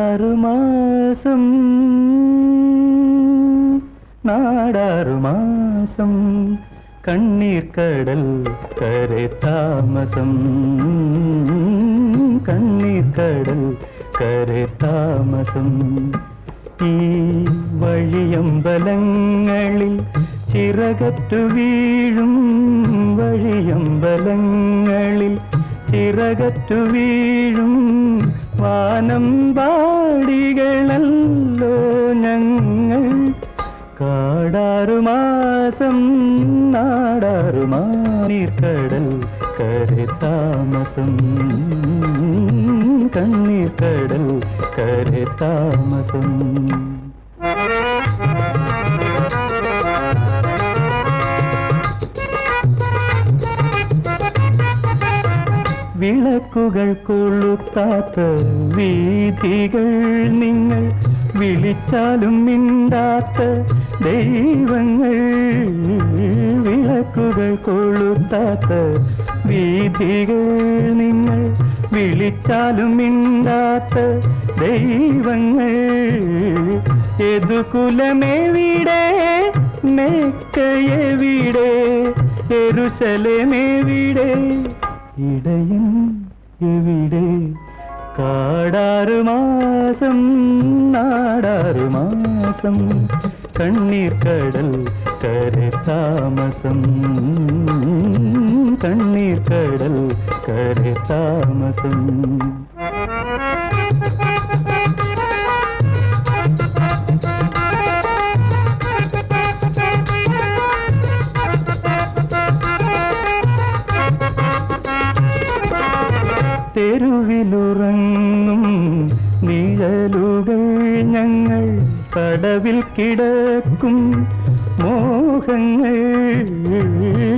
കാടാറുമാസം നാടാറുമാസം കണ്ണീർക്കടൽ കരെ താമസം കണ്ണീർക്കടൽ കരെ താമസം ഈ വഴിയമ്പലങ്ങളിൽ ചിറകറ്റു വീഴും വഴിയമ്പലങ്ങളിൽ ചിറകറ്റു വീഴും വാനമ്പാടികളല്ലോ ഞങ്ങൾ കാടാറുമാസം നാടാറുമാനീർക്കടൽ കരെ താമസം കണ്ണീർക്കടൽ കരെ താമസം വിളക്കുകൾ കൊളുത്താത്ത വീഥികൾ നിങ്ങൾ വിളിച്ചാലും മിണ്ടാത്ത ദൈവങ്ങൾ വിളക്കുകൾ കൊളുത്താത്ത വീഥികൾ നിങ്ങൾ വിളിച്ചാലും മിണ്ടാത്ത ദൈവങ്ങൾ യദുകുലമെവിടെ മെക്കയെവിടെ യെരൂശലേമെവിടെ ഇടയൻ എവിടെ കാടാറുമാസം നാടാറുമാസം കണ്ണീർക്കടൽ കരെ താമസം കണ്ണീർക്കടൽ കരെ താമസം തെരുവിലുറങ്ങും നിഴലുകൾ ഞങ്ങൾ കടവിൽ കിടക്കും മോഹങ്ങൾ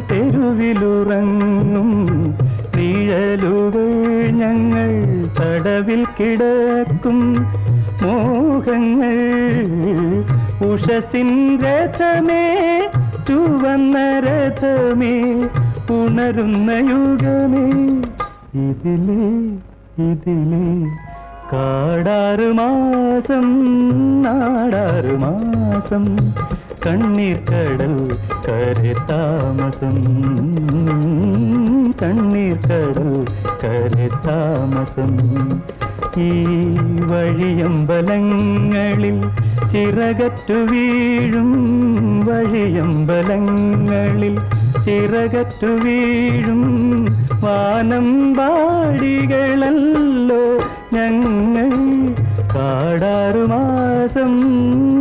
തെരുവിലുറങ്ങും നിഴലുകൾ ഞങ്ങൾ കടവിൽ കിടക്കും മോഹങ്ങൾ ഉഷസിൻ രഥമേ ചുവന്ന രഥമേ ഉണരുന്ന യുഗമേ ഇതിലേ ഇതിലേ കാടാറുമാസം നാടാറുമാസം കണ്ണീർക്കടൽ കരെ താമസം കണ്ണീർക്കടൽ കരെ താമസം ഈ വഴിയമ്പലങ്ങളിൽ ചിറകറ്റു വീഴും വഴിയമ്പലങ്ങളിൽ ചിറകറ്റു വീഴും വാനമ്പാടികളല്ലോ ഞങ്ങൾ കാടാറുമാസം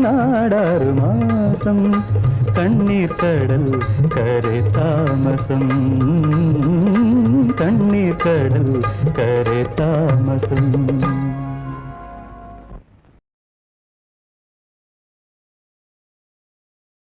നാടാറുമാസം കണ്ണീർക്കടൽ കരെ താമസം കണ്ണീർക്കടൽ കരെ താമസം